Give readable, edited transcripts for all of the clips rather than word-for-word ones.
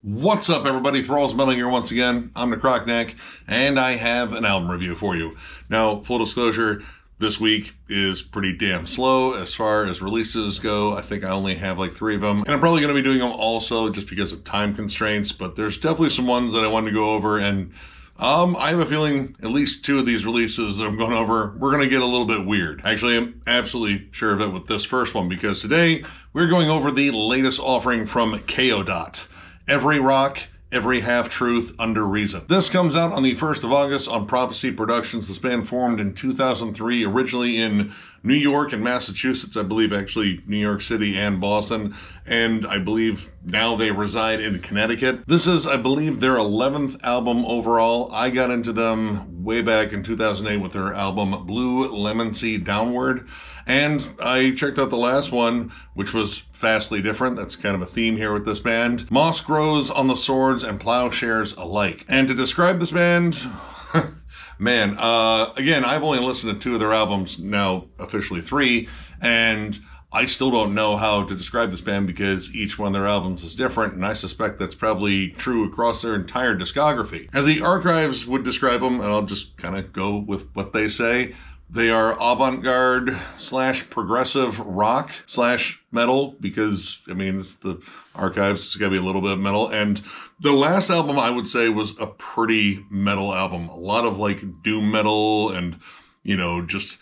What's up, everybody? Thralls Metal here once again. I'm Necrotic Nick, and I have an album review for you. Now, full disclosure, this week is pretty damn slow as far as releases go. I think I only have like 3 of them, and I'm probably going to be doing them also just because of time constraints, but there's definitely some ones that I wanted to go over, and I have a feeling at least 2 of these releases that I'm going over, we're going to get a little bit weird. Actually, I'm absolutely sure of it with this first one, because today we're going over the latest offering from Kayo Dot. Every Rock, Every Half-Truth Under Reason. This comes out on the 1st of August on Prophecy Productions. This band formed in 2003, originally in New York and Massachusetts, I believe actually New York City and Boston, and I believe now they reside in Connecticut. This is, I believe, their 11th album overall. I got into them way back in 2008 with their album Blue Lemon Sea Downward, and I checked out the last one, which was vastly different. That's kind of a theme here with this band. Moss grows on the swords and plowshares alike. And to describe this band, man, again, I've only listened to 2 of their albums, now officially 3, and I still don't know how to describe this band because each one of their albums is different, and I suspect that's probably true across their entire discography. As the archives would describe them, and I'll just kind of go with what they say, they are avant-garde / progressive rock / metal, because, I mean, it's the archives, it's gotta be a little bit of metal. And the last album, I would say, was a pretty metal album. A lot of, like, doom metal and, you know, just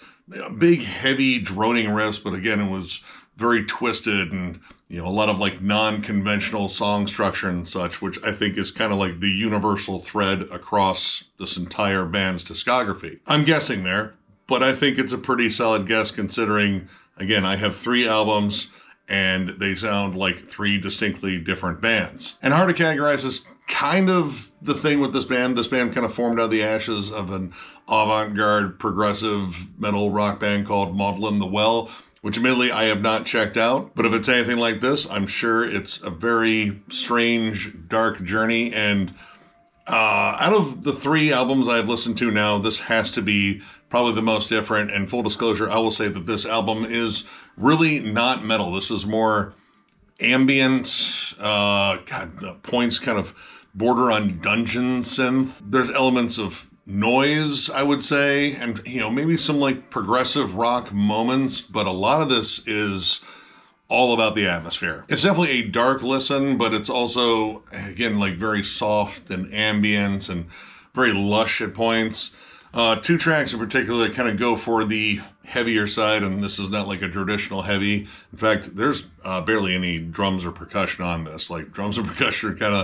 big, heavy, droning riffs, but again, it was very twisted and, you know, a lot of, like, non-conventional song structure and such, which I think is kind of like the universal thread across this entire band's discography. I'm guessing there, but I think it's a pretty solid guess considering, again, I have 3 albums and they sound like 3 distinctly different bands. And hard to categorize is kind of the thing with this band. This band kind of formed out of the ashes of an avant-garde progressive metal rock band called Maudlin the Well, which admittedly I have not checked out. But if it's anything like this, I'm sure it's a very strange, dark journey. And out of the 3 albums I've listened to now, this has to be probably the most different. And full disclosure, I will say that this album is really not metal. This is more ambient, points kind of border on dungeon synth. There's elements of noise, I would say, and, you know, maybe some like progressive rock moments, but a lot of this is all about the atmosphere. It's definitely a dark listen, but it's also, again, like very soft and ambient and very lush at points. 2 tracks in particular kind of go for the heavier side, and this is not like a traditional heavy. In fact, there's barely any drums or percussion on this. Like, drums and percussion are kind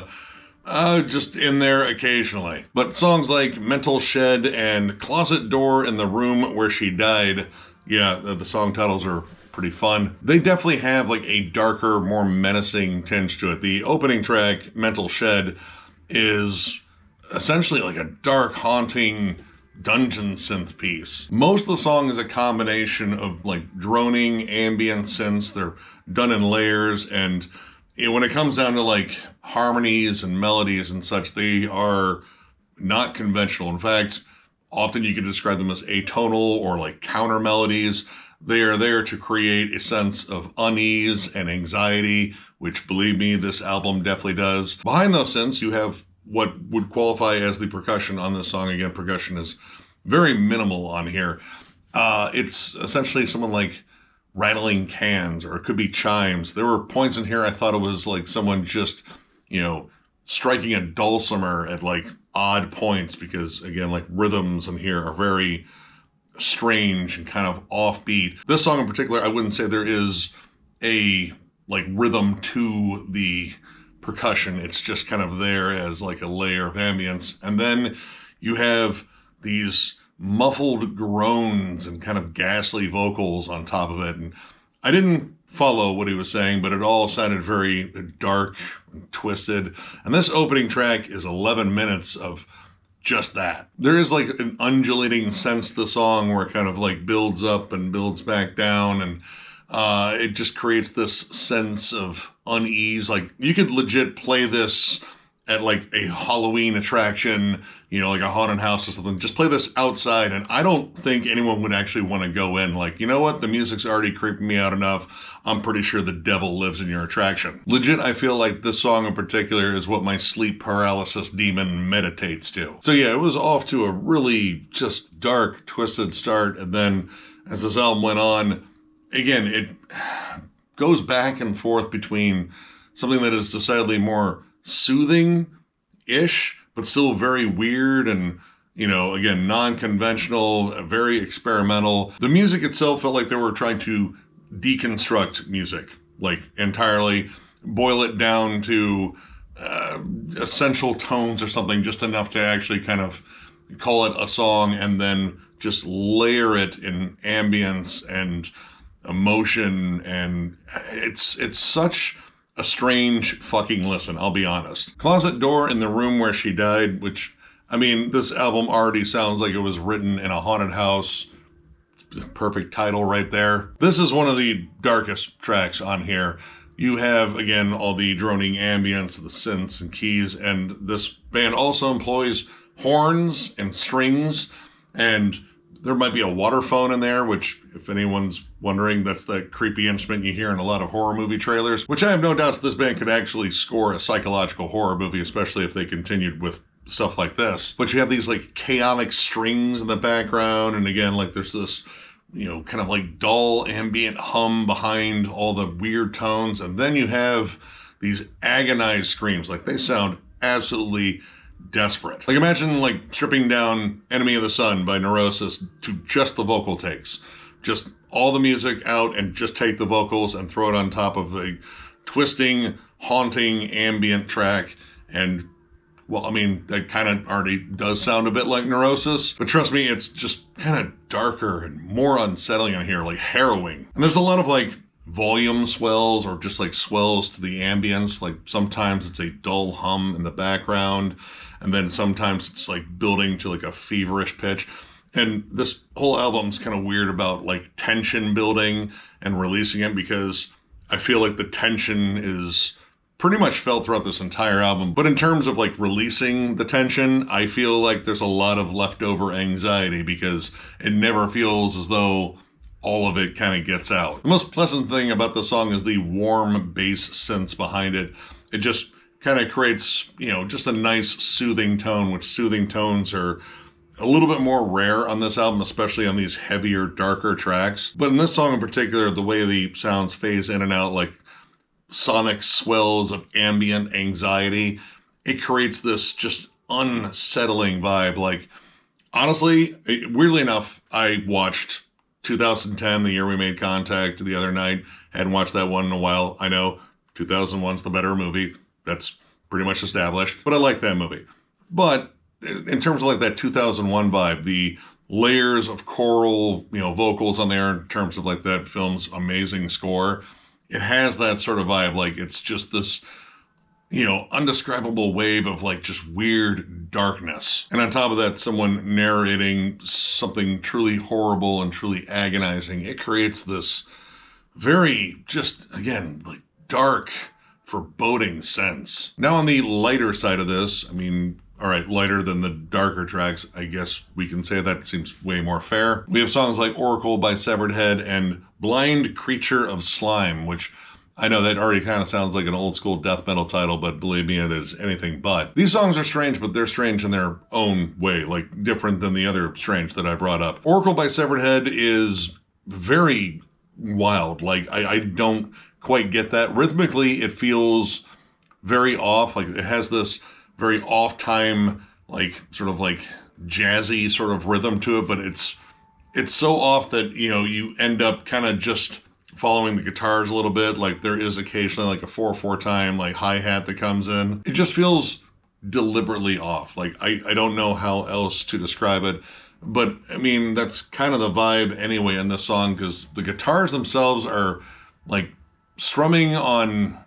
of just in there occasionally. But songs like Mental Shed and Closet Door in the Room Where She Died, yeah, the song titles are pretty fun. They definitely have like a darker, more menacing tinge to it. The opening track, Mental Shed, is essentially like a dark, haunting dungeon synth piece. Most of the song is a combination of like droning ambient synths. They're done in layers, and when it comes down to like harmonies and melodies and such, they are not conventional. In fact, often you could describe them as atonal or like counter melodies. They are there to create a sense of unease and anxiety, which, believe me, this album definitely does. Behind those synths, you have what would qualify as the percussion on this song. Again, percussion is very minimal on here. It's essentially someone like rattling cans, or it could be chimes. There were points in here I thought it was like someone just, you know, striking a dulcimer at like odd points, because again, like rhythms in here are very strange and kind of offbeat. This song in particular, I wouldn't say there is a like rhythm to the percussion. It's just kind of there as like a layer of ambience. And then you have these muffled groans and kind of ghastly vocals on top of it. And I didn't follow what he was saying, but it all sounded very dark and twisted. And this opening track is 11 minutes of just that. There is like an undulating sense to the song where it kind of like builds up and builds back down, and it just creates this sense of unease. Like, you could legit play this at like a Halloween attraction, you know, like a haunted house or something. Just play this outside, and I don't think anyone would actually want to go in. Like, you know what? The music's already creeping me out enough. I'm pretty sure the devil lives in your attraction. Legit, I feel like this song in particular is what my sleep paralysis demon meditates to. So yeah, it was off to a really just dark, twisted start. And then as this album went on, again, it goes back and forth between something that is decidedly more soothing-ish, but still very weird and, you know, again, non-conventional, very experimental. The music itself felt like they were trying to deconstruct music, like entirely boil it down to essential tones or something, just enough to actually kind of call it a song, and then just layer it in ambience and emotion. And it's such a strange fucking listen, I'll be honest. Closet Door in the Room Where She Died, which, I mean, this album already sounds like it was written in a haunted house. Perfect title right there. This is one of the darkest tracks on here. You have, again, all the droning ambience, the synths and keys, and this band also employs horns and strings, and there might be a waterphone in there, which, if anyone's wondering, that's that creepy instrument you hear in a lot of horror movie trailers, which I have no doubts this band could actually score a psychological horror movie, especially if they continued with stuff like this. But you have these like chaotic strings in the background, and again, like there's this, you know, kind of like dull ambient hum behind all the weird tones, and then you have these agonized screams. Like, they sound absolutely desperate. Like, imagine like stripping down Enemy of the Sun by Neurosis to just the vocal takes. Just all the music out and just take the vocals and throw it on top of a twisting, haunting ambient track. And, well, I mean, that kind of already does sound a bit like Neurosis, but trust me, it's just kind of darker and more unsettling on here, like Harrowing. And there's a lot of like volume swells or just like swells to the ambience. Like sometimes it's a dull hum in the background, and then sometimes it's like building to like a feverish pitch. And this whole album's kind of weird about like tension building and releasing it, because I feel like the tension is pretty much felt throughout this entire album. But in terms of like releasing the tension, I feel like there's a lot of leftover anxiety, because it never feels as though all of it kind of gets out. The most pleasant thing about the song is the warm bass synths behind it. It just kind of creates, you know, just a nice soothing tone, which soothing tones are a little bit more rare on this album, especially on these heavier, darker tracks. But in this song in particular, the way the sounds phase in and out, like sonic swells of ambient anxiety, it creates this just unsettling vibe. Like, honestly, weirdly enough, I watched 2010, the year we made contact, the other night. Hadn't watched that one in a while. I know 2001's the better movie. That's pretty much established. But I like that movie. But in terms of like that 2001 vibe, the layers of choral, you know, vocals on there, in terms of like that film's amazing score, it has that sort of vibe. Like, it's just this, you know, undescribable wave of like just weird darkness. And on top of that, someone narrating something truly horrible and truly agonizing. It creates this very, just, again, like dark, foreboding sense. Now on the lighter side of this, I mean, all right, lighter than the darker tracks, I guess we can say that seems way more fair. We have songs like Oracle by Severed Head and Blind Creature of Slime, which I know that already kind of sounds like an old school death metal title, but believe me, it is anything but. These songs are strange, but they're strange in their own way, like different than the other strange that I brought up. Oracle by Severed Head is very wild. Like, I don't quite get that. Rhythmically, it feels very off. Like, it has this very off time, like sort of like jazzy sort of rhythm to it, but it's so off that, you know, you end up kind of just following the guitars a little bit. Like, there is occasionally like a 4/4 time like hi-hat that comes in. It just feels deliberately off. Like, I don't know how else to describe it, but I mean, that's kind of the vibe anyway in this song, because the guitars themselves are like strumming on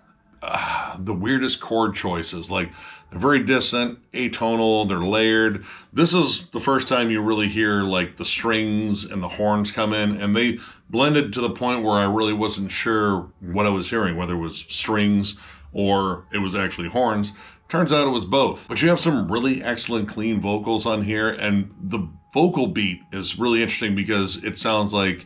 the weirdest chord choices. Like, they're very distant, atonal, they're layered. This is the first time you really hear like the strings and the horns come in, and they blended to the point where I really wasn't sure what I was hearing, whether it was strings or it was actually horns. Turns out it was both. But you have some really excellent clean vocals on here, and the vocal beat is really interesting because it sounds like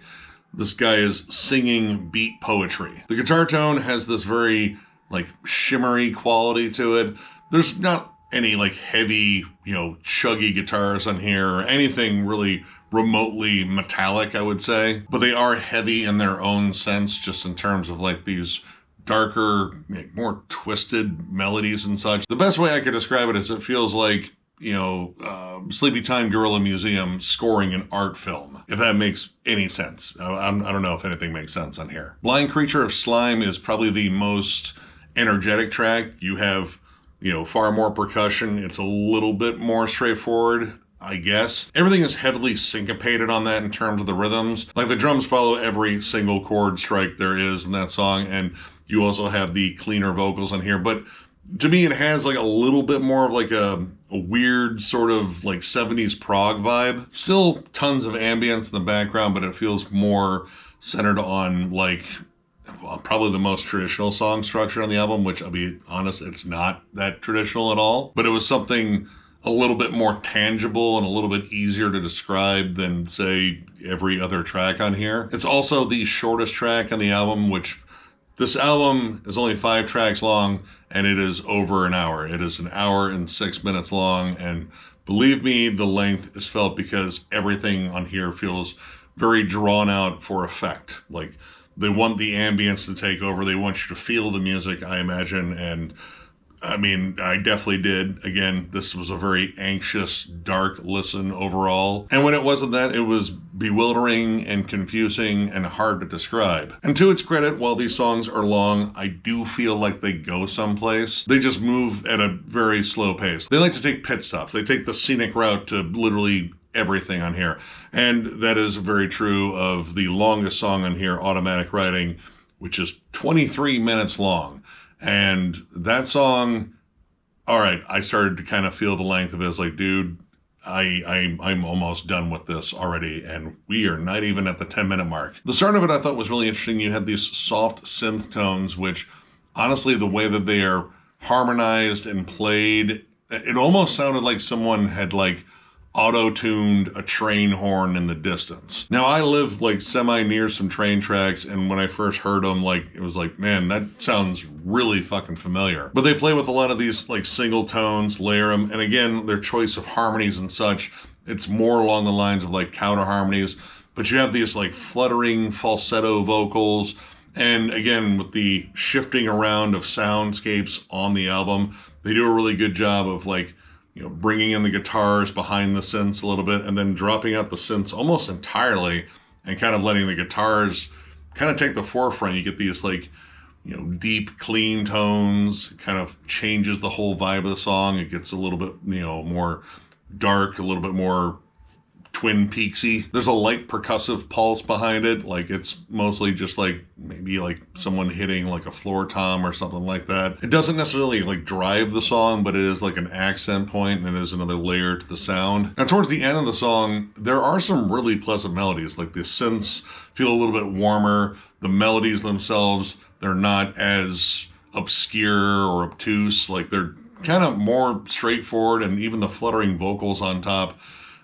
this guy is singing beat poetry. The guitar tone has this very like shimmery quality to it. There's not any like heavy, chuggy guitars on here or anything really remotely metallic, I would say. But they are heavy in their own sense, just in terms of like these darker, more twisted melodies and such. The best way I could describe it is it feels like, Sleepy Time Gorilla Museum scoring an art film, if that makes any sense. I don't know if anything makes sense on here. Blind Creature of Slime is probably the most energetic track. You have, far more percussion. It's a little bit more straightforward, I guess. Everything is heavily syncopated on that in terms of the rhythms. Like the drums follow every single chord strike there is in that song, and you also have the cleaner vocals on here. But to me, it has like a little bit more of like a weird sort of like 70s prog vibe. Still tons of ambience in the background, but it feels more centered on like, probably the most traditional song structure on the album, which I'll be honest, it's not that traditional at all. But it was something a little bit more tangible and a little bit easier to describe than, say, every other track on here. It's also the shortest track on the album, which this album is only 5 tracks long, and it is over an hour. It is an hour and 6 minutes long, and believe me, the length is felt because everything on here feels very drawn out for effect. Like, they want the ambience to take over. They want you to feel the music, I imagine, and I mean, I definitely did. Again, this was a very anxious, dark listen overall. And when it wasn't that, it was bewildering and confusing and hard to describe. And to its credit, while these songs are long, I do feel like they go someplace. They just move at a very slow pace. They like to take pit stops. They take the scenic route to literally everything on here. And that is very true of the longest song on here, Automatic Writing, which is 23 minutes long. And that song, all right, I started to kind of feel the length of it. It's like, dude, I'm almost done with this already, and we are not even at the 10-minute mark. The start of it I thought was really interesting. You had these soft synth tones, which honestly, the way that they are harmonized and played, it almost sounded like someone had like auto-tuned a train horn in the distance. Now, I live like semi-near some train tracks, and when I first heard them, like, it was like, man, that sounds really fucking familiar. But they play with a lot of these like single tones, layer them, and again, their choice of harmonies and such, it's more along the lines of like counter harmonies, but you have these like fluttering falsetto vocals, and again, with the shifting around of soundscapes on the album, they do a really good job of like, bringing in the guitars behind the synths a little bit and then dropping out the synths almost entirely and kind of letting the guitars kind of take the forefront. You get these like, deep, clean tones, kind of changes the whole vibe of the song. It gets a little bit, more dark, a little bit more Twin Peaksy. There's a light percussive pulse behind it. Like it's mostly just like maybe like someone hitting like a floor tom or something like that. It doesn't necessarily like drive the song, but it is like an accent point and it is another layer to the sound. Now towards the end of the song, there are some really pleasant melodies. Like the synths feel a little bit warmer. The melodies themselves, they're not as obscure or obtuse. Like they're kind of more straightforward, and even the fluttering vocals on top,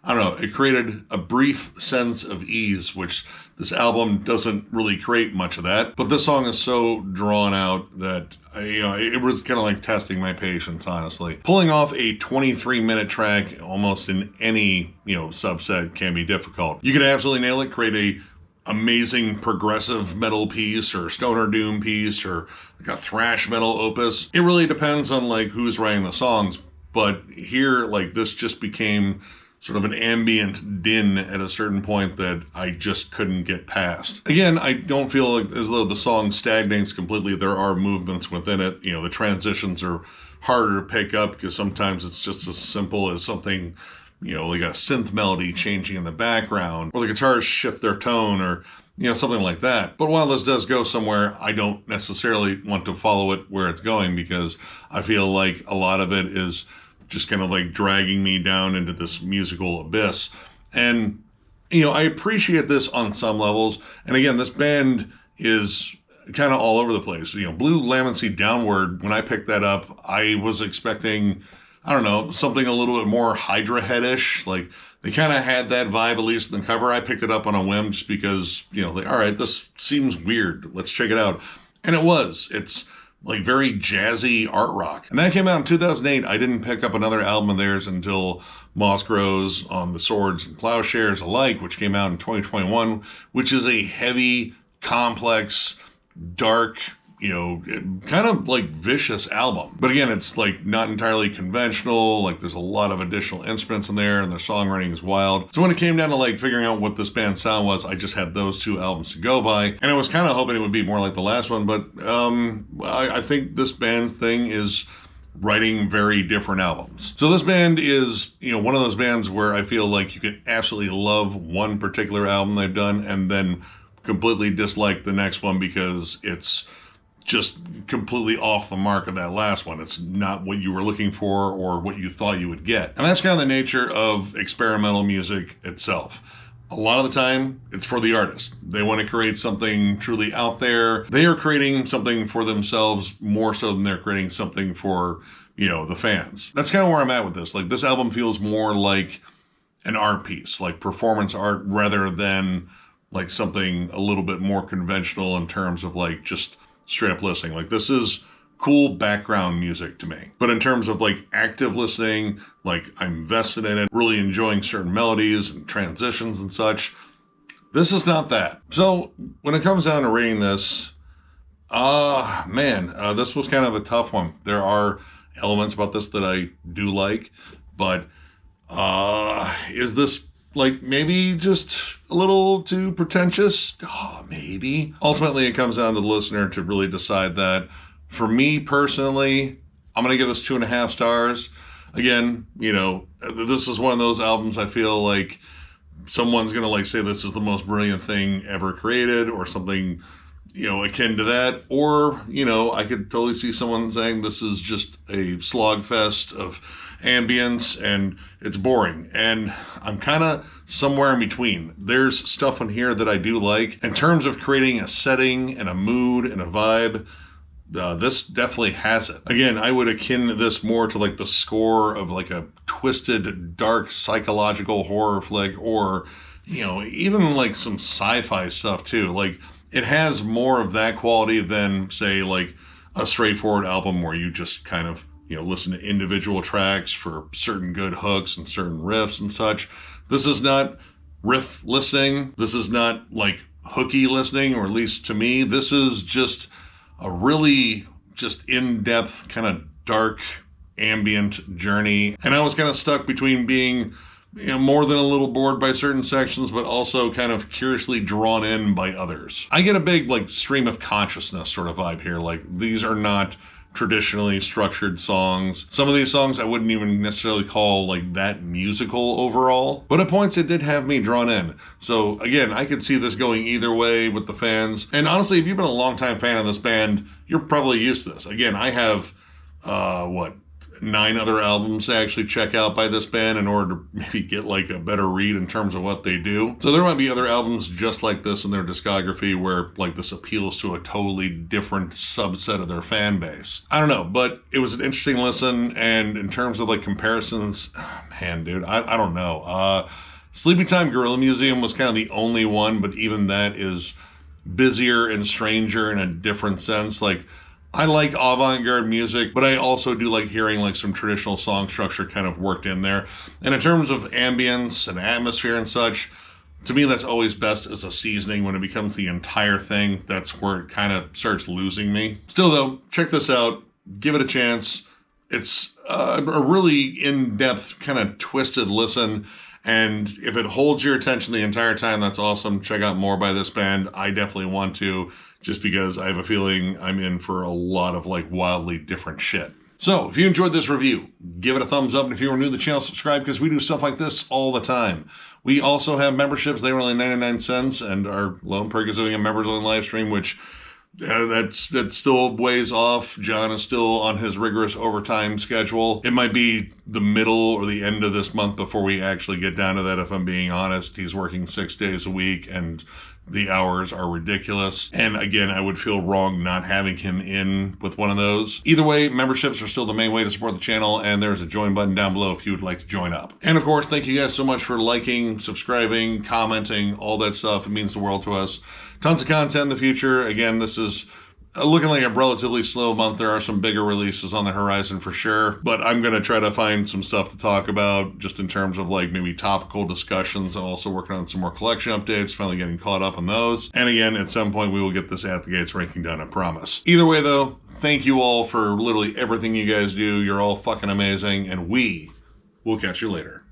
I don't know, it created a brief sense of ease, which this album doesn't really create much of that. But this song is so drawn out that, it was kind of like testing my patience, honestly. Pulling off a 23-minute track almost in any, subset can be difficult. You could absolutely nail it, create a amazing progressive metal piece or stoner doom piece or like a thrash metal opus. It really depends on like who's writing the songs. But here, like this just became sort of an ambient din at a certain point that I just couldn't get past. Again, I don't feel like as though the song stagnates completely. There are movements within it. The transitions are harder to pick up because sometimes it's just as simple as something, like a synth melody changing in the background, or the guitars shift their tone, or something like that. But while this does go somewhere, I don't necessarily want to follow it where it's going because I feel like a lot of it is just kind of like dragging me down into this musical abyss. And, I appreciate this on some levels. And again, this band is, kind of all over the place. You know, Blue Lamancy Downward, when I picked that up, I was expecting, I don't know, something a little bit more Hydra headish. Like, they kind of had that vibe, at least in the cover. I picked it up on a whim just because, you know, like, all right, this seems weird. Let's check it out. And it was. It's like very jazzy art rock. And that came out in 2008. I didn't pick up another album of theirs until Moss Grows on the Swords and Plowshares Alike, which came out in 2021, which is a heavy, complex, dark, you know, kind of like vicious album. But again, it's like not entirely conventional. Like, there's a lot of additional instruments in there, and their songwriting is wild. So when it came down to like figuring out what this band's sound was, I just had those two albums to go by, and I was kind of hoping it would be more like the last one. But I think this band's thing is writing very different albums. So this band is, you know, one of those bands where I feel like you could absolutely love one particular album they've done and then completely dislike the next one because it's just completely off the mark of that last one. It's not what you were looking for or what you thought you would get. And that's kind of the nature of experimental music itself. A lot of the time, it's for the artist. They want to create something truly out there. They are creating something for themselves more so than they're creating something for, you know, the fans. That's kind of where I'm at with this. Like, this album feels more like an art piece, like performance art, rather than like something a little bit more conventional in terms of like just straight up listening. Like, this is cool background music to me. But in terms of like active listening, like I'm invested in it, really enjoying certain melodies and transitions and such, this is not that. So when it comes down to rating this, this was kind of a tough one. There are elements about this that I do like, but is this like maybe just a little too pretentious? Maybe. Ultimately, it comes down to the listener to really decide that. For me personally, I'm going to give this 2.5 stars. Again, you know, this is one of those albums I feel like someone's going to like say this is the most brilliant thing ever created or something, you know, akin to that. Or, you know, I could totally see someone saying this is just a slog fest of ambience and it's boring. And I'm kind of somewhere in between. There's stuff in here that I do like. In terms of creating a setting and a mood and a vibe, this definitely has it. Again, I would akin this more to like the score of like a twisted, dark, psychological horror flick, or, you know, even like some sci-fi stuff too. Like, it has more of that quality than, say, like a straightforward album where you just kind of, you know, listen to individual tracks for certain good hooks and certain riffs and such. This is not riff listening. This is not like hooky listening, or at least to me, this is just a really just in-depth kind of dark ambient journey. And I was kind of stuck between being, you know, more than a little bored by certain sections, but also kind of curiously drawn in by others. I get a big like stream of consciousness sort of vibe here. Like, these are not traditionally structured songs. Some of these songs I wouldn't even necessarily call like that musical overall, but at points it did have me drawn in. So again, I could see this going either way with the fans. And honestly, if you've been a longtime fan of this band, you're probably used to this. Again, I have 9 other albums to actually check out by this band in order to maybe get like a better read in terms of what they do. So there might be other albums just like this in their discography where like this appeals to a totally different subset of their fan base. I don't know, but it was an interesting listen. And in terms of like comparisons, man, dude, I don't know. Sleepy Time Gorilla Museum was kind of the only one, but even that is busier and stranger in a different sense. Like, I like avant-garde music, but I also do like hearing like some traditional song structure kind of worked in there. And in terms of ambience and atmosphere and such, to me, that's always best as a seasoning. When it becomes the entire thing, that's where it kind of starts losing me. Still though, check this out. Give it a chance. It's a really in-depth, kind of twisted listen. And if it holds your attention the entire time, that's awesome. Check out more by this band. I definitely want to, just because I have a feeling I'm in for a lot of like wildly different shit. So if you enjoyed this review, give it a thumbs up. And if you are new to the channel, subscribe, because we do stuff like this all the time. We also have memberships. They were only 99 cents. And our Lone Perk is doing a members only live stream, which that's still ways off. John is still on his rigorous overtime schedule. It might be the middle or the end of this month before we actually get down to that, if I'm being honest. He's working 6 days a week and The hours are ridiculous. And again, I would feel wrong not having him in with one of those. Either way, memberships are still the main way to support the channel, and there's a join button down below if you would like to join up. And of course, thank you guys so much for liking, subscribing, commenting, all that stuff. It means the world to us. Tons of content in the future. Again, this is looking like a relatively slow month. There are some bigger releases on the horizon for sure, but I'm going to try to find some stuff to talk about just in terms of like maybe topical discussions. I'm also working on some more collection updates, finally getting caught up on those. And again, at some point we will get this At the Gates ranking done, I promise. Either way though, thank you all for literally everything you guys do. You're all fucking amazing, and we will catch you later.